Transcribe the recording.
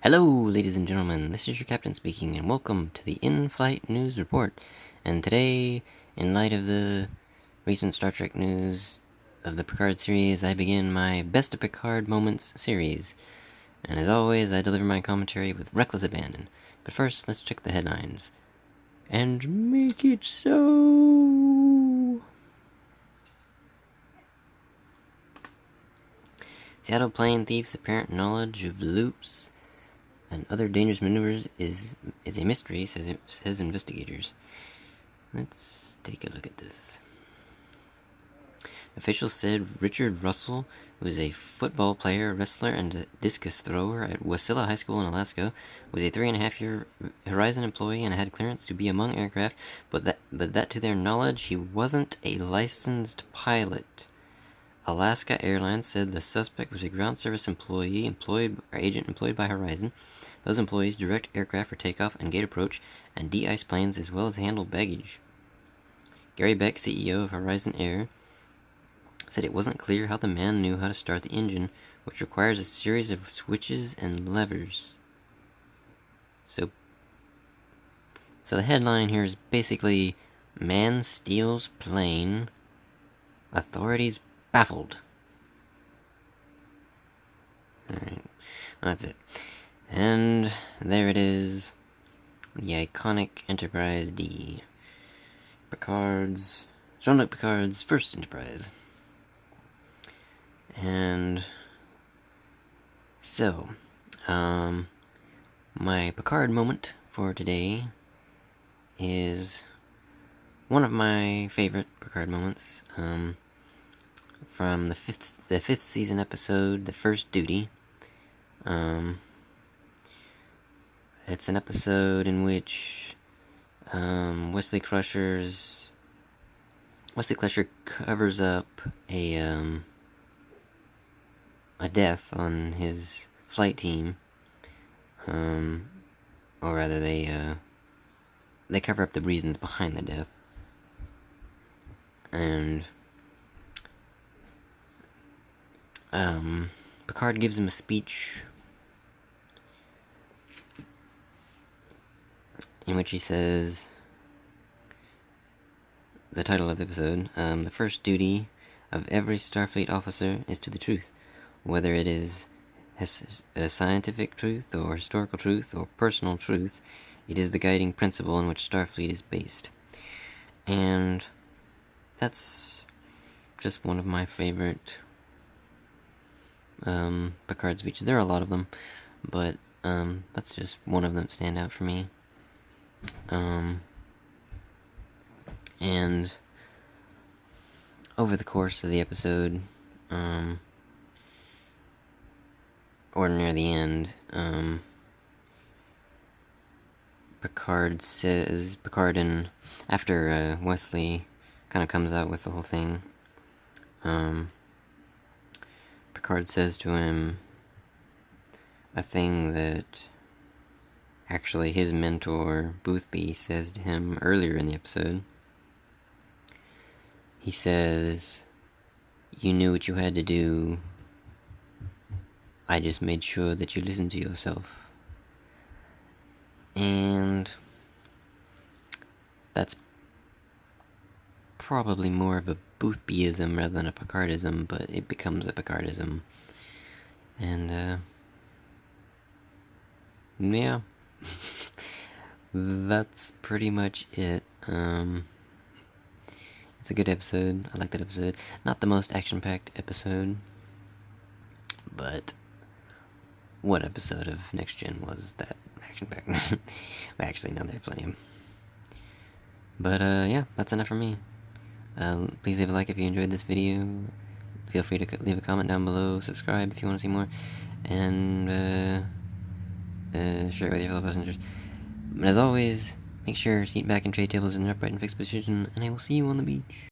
Hello, ladies and gentlemen, this is your captain speaking, and welcome to the In-Flight News Report. And today, in light of the recent Star Trek news of the Picard series, I begin my Best of Picard Moments series. And as always, I deliver my commentary with reckless abandon. But first, let's check the headlines. And make it so! Seattle plane thief's apparent knowledge of loops and other dangerous maneuvers is a mystery, says investigators. Let's take a look at this. Officials said Richard Russell, who is a football player, wrestler, and a discus thrower at Wasilla High School in Alaska, was a 3.5-year Horizon employee and had clearance to be among aircraft, but that to their knowledge, he wasn't a licensed pilot. Alaska Airlines said the suspect was a ground service agent employed by Horizon. Those employees direct aircraft for takeoff and gate approach and de-ice planes as well as handle baggage. Gary Beck, CEO of Horizon Air, said it wasn't clear how the man knew how to start the engine, which requires a series of switches and levers. So the headline here is basically, man steals plane, authorities baffled. Alright, that's it. And there it is, the iconic Enterprise D. Jean-Luc Picard's first Enterprise. And so, my Picard moment for today is one of my favorite Picard moments, from the fifth season episode, The First Duty. It's an episode in which Wesley Crusher covers up a death on his flight team, or rather they cover up the reasons behind the death, and Picard gives him a speech in which he says, the title of the episode, the first duty of every Starfleet officer is to the truth, whether it is a scientific truth or historical truth or personal truth. It is the guiding principle in which Starfleet is based. And that's just one of my favorite Picard speeches. There are a lot of them, but that's just one of them stand out for me. And over the course of the episode, or near the end, Picard and after Wesley kind of comes out with the whole thing, Picard says to him a thing that actually his mentor, Boothby, says to him earlier in the episode. He says, "You knew what you had to do. I just made sure that you listened to yourself." And that's probably more of a Boothbyism rather than a Picardism, but it becomes a Picardism. And, yeah. That's pretty much it. It's a good episode. I like that episode. Not the most action-packed episode, but what episode of Next Gen was that action-packed? Well, actually, no, they're plenty. But, yeah, that's enough from me. Please leave a like if you enjoyed this video. Feel free to leave a comment down below. Subscribe if you want to see more. And, share it with your fellow passengers. But as always, make sure your seat back and tray tables in an upright and fixed position, and I will see you on the beach.